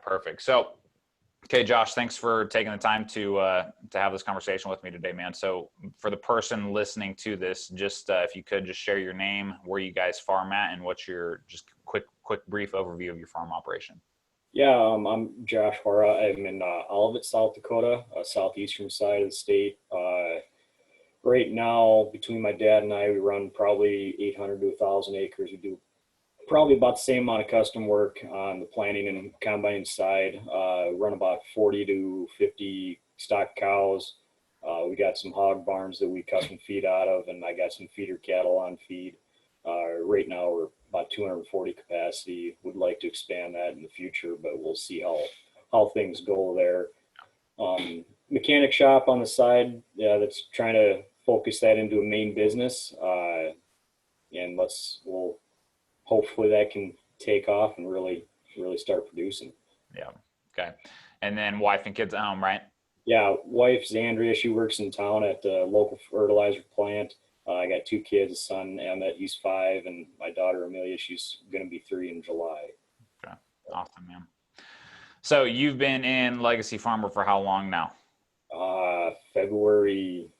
perfect. So, okay, Josh, thanks for taking the time to have this conversation with me today, man. So for the person listening to this, just if you could just share your name, where you guys farm at, and what's your just quick brief overview of your farm operation. Yeah, I'm Josh Hora. I'm in Olivet, South Dakota, southeastern side of the state. Right now, between my dad and I, we run probably 800 to 1,000 acres. We do probably about the same amount of custom work on the planting and combining side. Run about 40 to 50 stock cows. We got some hog barns that we custom feed out of, and I got some feeder cattle on feed. Right now we're about 240 capacity. Would like to expand that in the future, but we'll see how things go there. Mechanic shop on the side, that's trying to focus that into a main business. And we'll hopefully that can take off and really start producing. Yeah. Okay. And then wife and kids at home, right? Yeah. Wife, Zandria, she works in town at the local fertilizer plant. I got 2 kids, a son, Emmett, he's 5, and my daughter, Amelia, she's going to be 3 in July. Okay. Awesome, man. So you've been in Legacy Farmer for how long now? February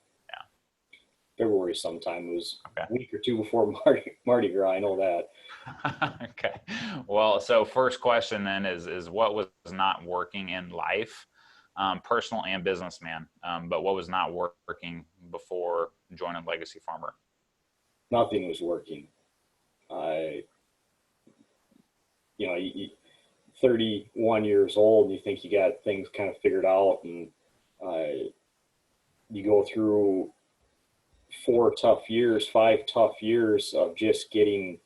sometime. It was a week or 2 before Mardi Gras. I know that. Okay. Well, so first question then is what was not working in life, personal and business, man, but what was not working before joining Legacy Farmer? Nothing was working. You're 31 years old and you think you got things kind of figured out, and you go through 5 tough years of just getting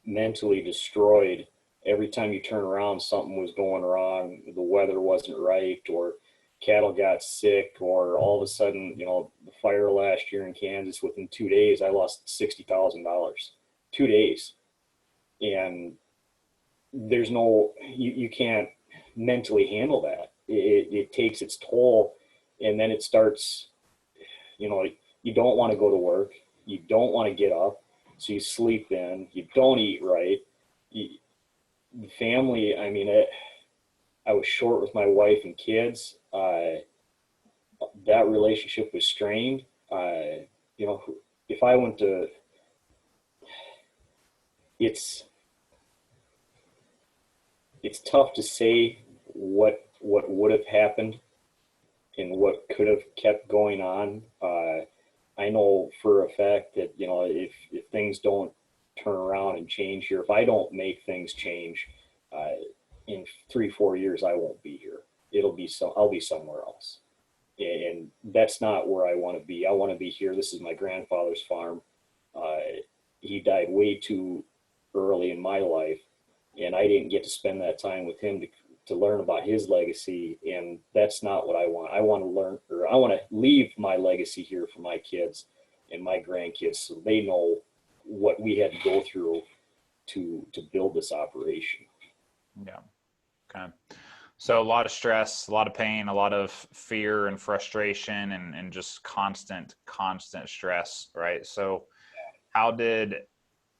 mentally destroyed. Every time you turn around, something was going wrong. The weather wasn't right, or cattle got sick, or all of a sudden, the fire last year in Kansas, within 2 days, I lost $60,000. 2 days. And there's you can't mentally handle that. It takes its toll, and then it starts, you don't want to go to work. You don't want to get up. So you sleep in, you don't eat right. The family, I was short with my wife and kids. That relationship was strained. If I went to, it's tough to say what would have happened and what could have kept going on. I know for a fact that, if things don't turn around and change here, if I don't make things change, in 3-4 years, I won't be here. I'll be somewhere else. And that's not where I want to be. I want to be here. This is my grandfather's farm. He died way too early in my life, and I didn't get to spend that time with him to learn about his legacy. And that's not what I want. I want to leave my legacy here for my kids and my grandkids, so they know what we had to go through to build this operation. Yeah. Okay. So a lot of stress, a lot of pain, a lot of fear and frustration, and just constant stress, right? So how did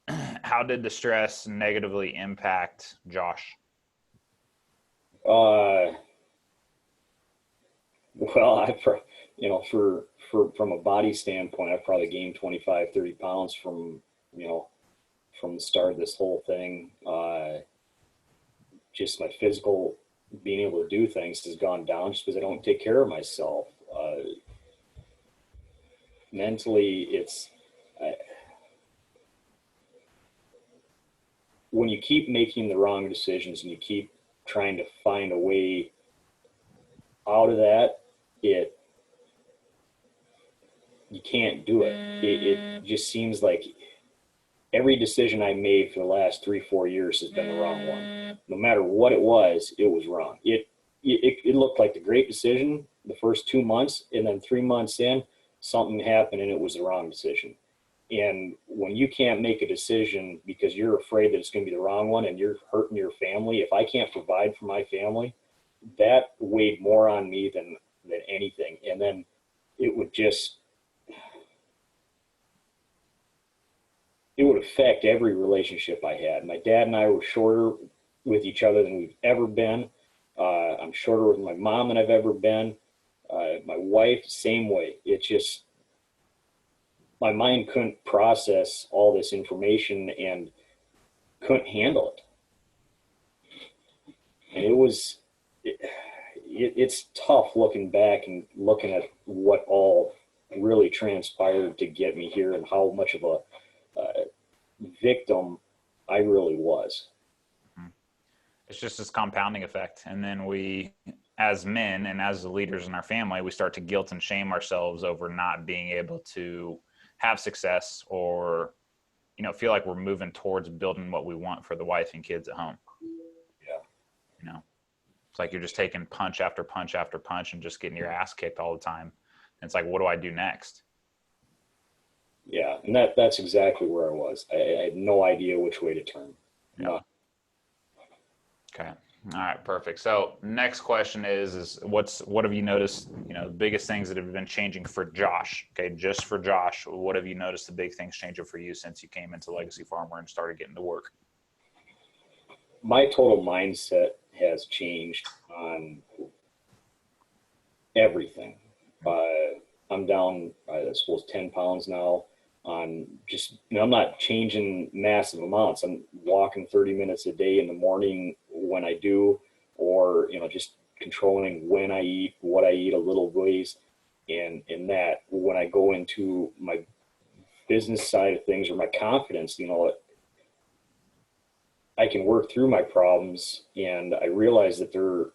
the stress negatively impact Josh? Well, from a body standpoint, I've probably gained 25-30 pounds from the start of this whole thing. Just my physical being able to do things has gone down just because I don't take care of myself. Mentally, when you keep making the wrong decisions and you keep trying to find a way out of that, you can't do it. It just seems like every decision I made for the last 3-4 years has been the wrong one. No matter what it was wrong. It looked like the great decision the first 2 months, and then 3 months in, something happened and it was the wrong decision. And when you can't make a decision because you're afraid that it's going to be the wrong one and you're hurting your family, if I can't provide for my family, that weighed more on me than anything. And then it would affect every relationship I had. My dad and I were shorter with each other than we've ever been. I'm shorter with my mom than I've ever been. My wife, same way. It's just, my mind couldn't process all this information and couldn't handle it. And it's tough looking back and looking at what all really transpired to get me here and how much of a victim I really was. It's just this compounding effect. And then we, as men and as the leaders in our family, we start to guilt and shame ourselves over not being able to have success or, feel like we're moving towards building what we want for the wife and kids at home. Yeah. It's like you're just taking punch after punch after punch and just getting your ass kicked all the time. And it's like, what do I do next? Yeah. And that's exactly where I was. I had no idea which way to turn. Yeah. Okay. All right. Perfect. So next question is what have you noticed, the biggest things that have been changing for Josh? Okay. Just for Josh, what have you noticed the big things changing for you since you came into Legacy Farmer and started getting to work? My total mindset has changed on everything. I'm down, I suppose, 10 pounds now on just, I'm not changing massive amounts. I'm walking 30 minutes a day in the morning when I do, or, just controlling when I eat, what I eat a little ways. And that when I go into my business side of things or my confidence, I can work through my problems, and I realize that they're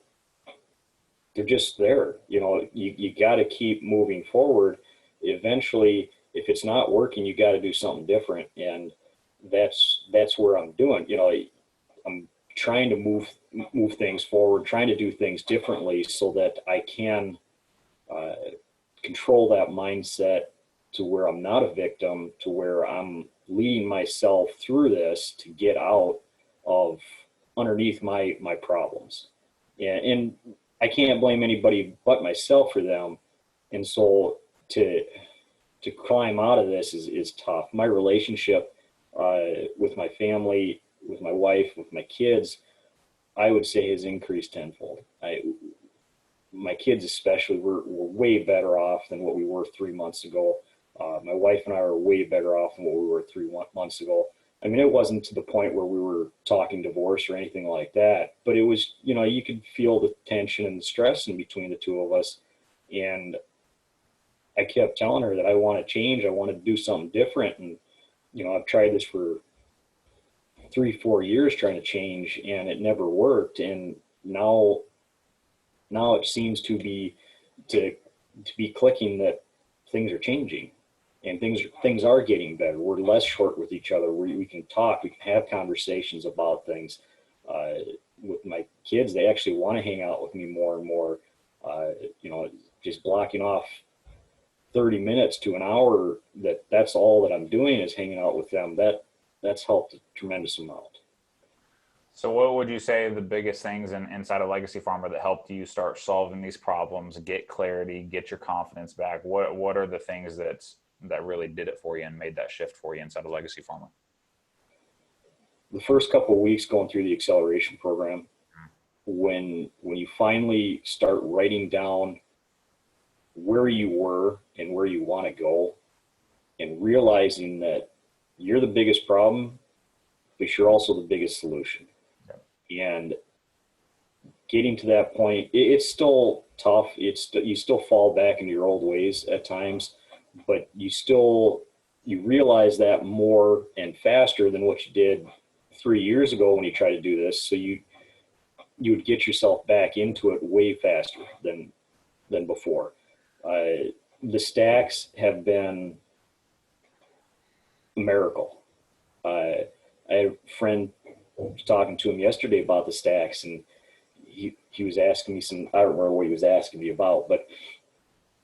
just there. You got to keep moving forward. Eventually, if it's not working, you got to do something different. And that's where I'm doing. I'm trying to move things forward, trying to do things differently so that I can control that mindset to where I'm not a victim, to where I'm leading myself through this to get out of underneath my problems. And I can't blame anybody but myself for them. And so to climb out of this is tough. My relationship with my family, with my wife, with my kids, I would say has increased tenfold. My kids especially, we're way better off than what we were 3 months ago. My wife and I are way better off than what we were 3 months ago. I mean, it wasn't to the point where we were talking divorce or anything like that, but it was, you could feel the tension and the stress in between the two of us. And I kept telling her that I want to change. I want to do something different. And, I've tried this for 3-4 years trying to change, and it never worked. And now it seems to be clicking that things are changing. And things are getting better. We're less short with each other. We can talk. We can have conversations about things. With my kids, they actually want to hang out with me more and more. Just blocking off 30 minutes to an hour. That's all that I'm doing is hanging out with them. That's helped a tremendous amount. So what would you say the biggest things inside of Legacy Farmer that helped you start solving these problems, get clarity, get your confidence back? What are the things that really did it for you and made that shift for you inside of Legacy Farmer? The first couple of weeks going through the acceleration program, when you finally start writing down where you were and where you want to go, and realizing that you're the biggest problem, but you're also the biggest solution. And getting to that point, it's still tough. You still fall back into your old ways at times, but you realize that more and faster than what you did 3 years ago when you tried to do this. So you would get yourself back into it way faster than before. The stacks have been a miracle. I had a friend, I was talking to him yesterday about the stacks, and he was asking me I don't remember what he was asking me about, but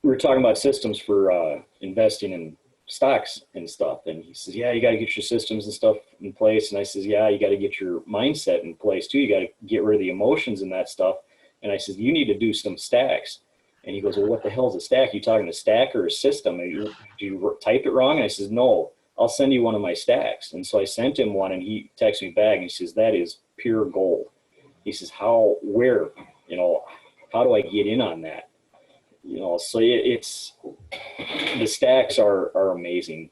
we were talking about systems for investing in stocks and stuff. And he says, yeah, you got to get your systems and stuff in place. And I says, yeah, you got to get your mindset in place too. You got to get rid of the emotions and that stuff. And I says, you need to do some stacks. And he goes, well, what the hell is a stack? You talking a stack or a system? Do you type it wrong? And I says, no, I'll send you one of my stacks. And so I sent him one, and he texted me back and he says, that is pure gold. He says, how, where? how do I get in on that? So it's, the stacks are amazing.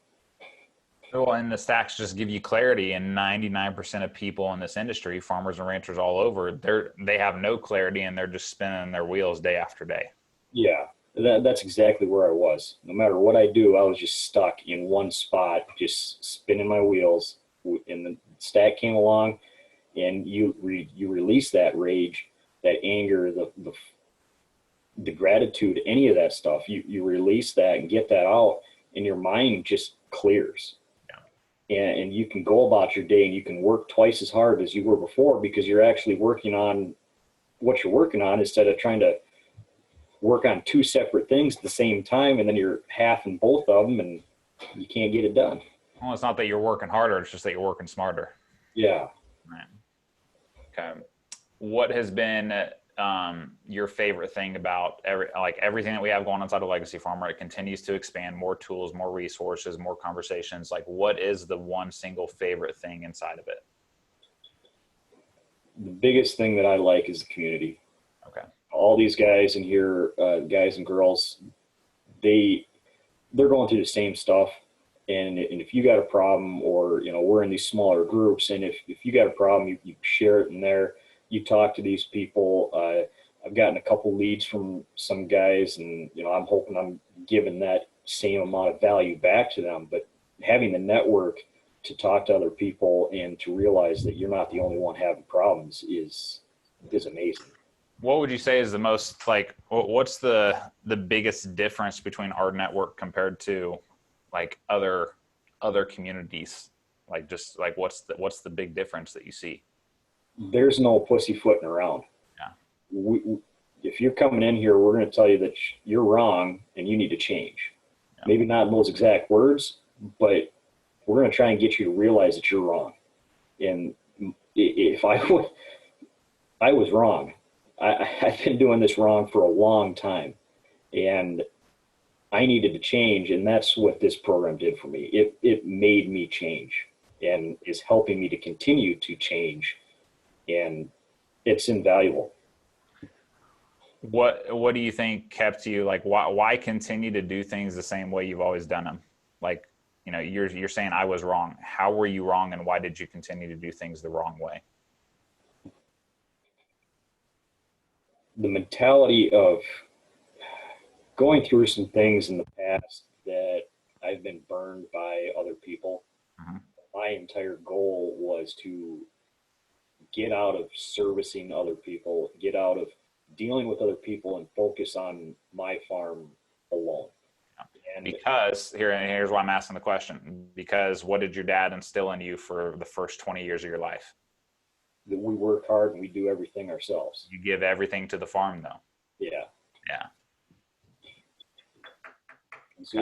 Well, and the stacks just give you clarity, and 99% of people in this industry, farmers and ranchers all over, they have no clarity, and they're just spinning their wheels day after day. Yeah, that's exactly where I was. No matter what I do, I was just stuck in one spot, just spinning my wheels. And the stack came along, and you release that rage, that anger, the gratitude, any of that stuff. You release that and get that out, and your mind just clears. And you can go about your day, and you can work twice as hard as you were before, because you're actually working on what you're working on, instead of trying to work on two separate things at the same time, and then you're half in both of them, and you can't get it done. Well, it's not that you're working harder, it's just that you're working smarter. Yeah. Right. Okay. What has been your favorite thing about everything that we have going on inside of Legacy Farmer? It continues to expand, more tools, more resources, more conversations. Like, what is the one single favorite thing inside of it? The biggest thing that I like is the community. Okay. All these guys in here, guys and girls, they're going through the same stuff. And if you got a problem, or, we're in these smaller groups, and if you got a problem, you share it in there. You talk to these people. I've gotten a couple leads from some guys, and, I'm hoping I'm giving that same amount of value back to them. But having the network to talk to other people and to realize that you're not the only one having problems is amazing. What would you say is the most, what's the biggest difference between our network compared to other communities? What's the big difference that you see? There's no pussyfooting around. Yeah. If you're coming in here, we're going to tell you that you're wrong and you need to change. Yeah. Maybe not in those exact words, but we're going to try and get you to realize that you're wrong. And if I was wrong. I've been doing this wrong for a long time, and I needed to change. And that's what this program did for me. It made me change, and is helping me to continue to change. And it's invaluable. What do you think kept you, why continue to do things the same way you've always done them? You're saying I was wrong. How were you wrong, and why did you continue to do things the wrong way? The mentality of going through some things in the past that I've been burned by other people. Mm-hmm. My entire goal was to get out of servicing other people, get out of dealing with other people, and focus on my farm alone. And because here's why I'm asking the question, because what did your dad instill in you for the first 20 years of your life? That we work hard and we do everything ourselves. You give everything to the farm, though. Yeah. Yeah. So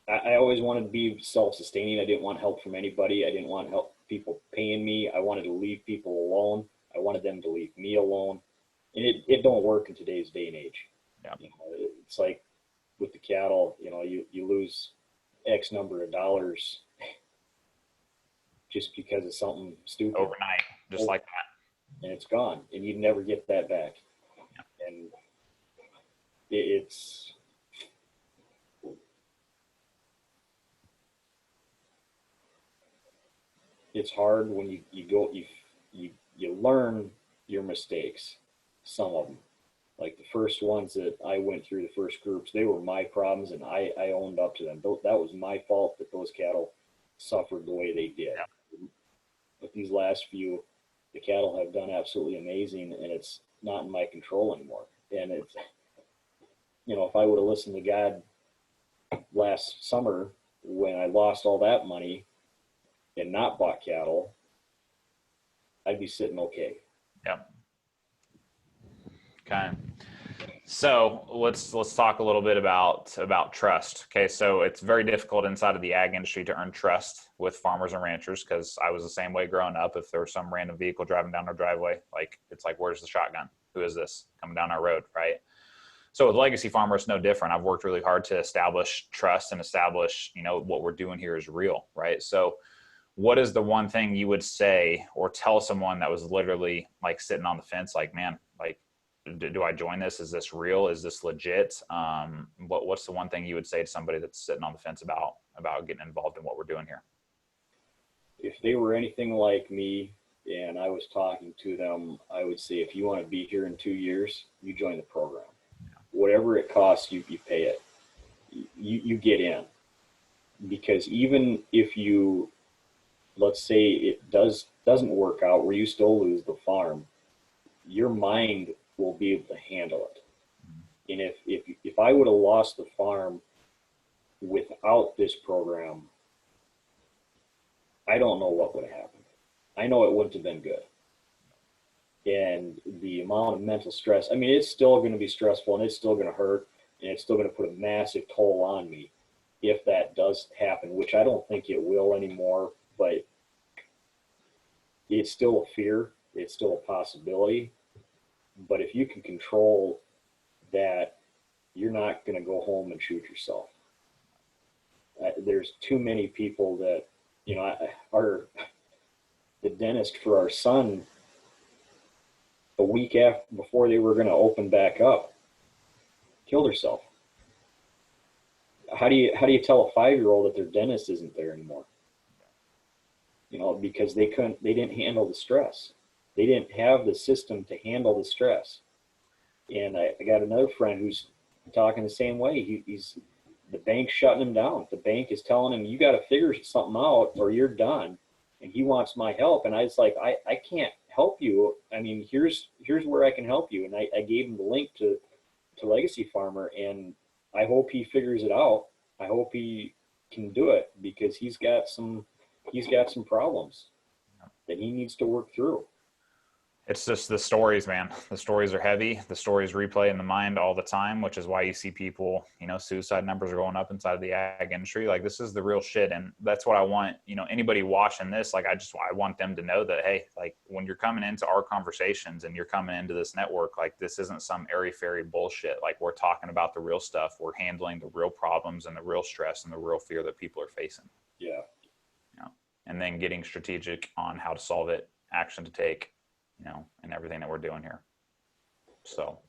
I always wanted to be self-sustaining. I didn't want help from anybody. I didn't want help people paying me. I wanted to leave people alone. I wanted them to leave me alone. And it don't work in today's day and age. Yeah. It's like with the cattle, you lose X number of dollars just because of something stupid. Overnight, just like that. And it's gone, and you never get that back. Yeah. And it's hard when you learn your mistakes, some of them. Like the first ones that I went through, the first groups, they were my problems, and I owned up to them. That was my fault that those cattle suffered the way they did. Yeah. But these last few, the cattle have done absolutely amazing, and it's not in my control anymore. And it's, if I would have listened to God last summer when I lost all that money and not bought cattle, I'd be sitting okay. Yep. Okay. So let's talk a little bit about trust. Okay. So it's very difficult inside of the ag industry to earn trust with farmers and ranchers, because I was the same way growing up. If there was some random vehicle driving down our driveway, it's like, where's the shotgun? Who is this coming down our road? Right. So with Legacy Farmer, it's no different. I've worked really hard to establish trust and establish, what we're doing here is real. Right. So what is the one thing you would say or tell someone that was literally like sitting on the fence, like, man, like, do I join this? Is this real? Is this legit? What's the one thing you would say to somebody that's sitting on the fence about getting involved in what we're doing here? If they were anything like me and I was talking to them, I would say, if you want to be here in 2 years, you join the program. Whatever it costs, you pay it. You get in. Because even if you, let's say it doesn't work out where you still lose the farm, your mind will be able to handle it. And if I would have lost the farm without this program, I don't know what would have happened. I know it wouldn't have been good. And the amount of mental stress, I mean, it's still going to be stressful and it's still going to hurt and it's still going to put a massive toll on me if that does happen, which I don't think it will anymore, but it's still a fear. It's still a possibility. But if you can control that, you're not going to go home and shoot yourself. There's too many people that, you know, the dentist for our son, a week before they were going to open back up, killed herself. How do you tell a 5-year-old that their dentist isn't there anymore? You know, because they didn't handle the stress. They didn't have the system to handle the stress. And I got another friend who's talking the same way. He's the bank's shutting him down. The bank is telling him, you got to figure something out or you're done. And he wants my help. And I was like, I can't help you. I mean, here's where I can help you. And I gave him the link to Legacy Farmer, and I hope he figures it out. I hope he can do it because he's got some problems that he needs to work through. It's just the stories, man. The stories are heavy. The stories replay in the mind all the time, which is why you see people, you know, suicide numbers are going up inside of the ag industry. Like, this is the real shit. And that's what I want, you know, anybody watching this, like, I want them to know that, hey, like, when you're coming into our conversations and you're coming into this network, like, this isn't some airy-fairy bullshit. Like, we're talking about the real stuff. We're handling the real problems and the real stress and the real fear that people are facing. Yeah. You know, and then getting strategic on how to solve it, action to take, you know, and everything that we're doing here. So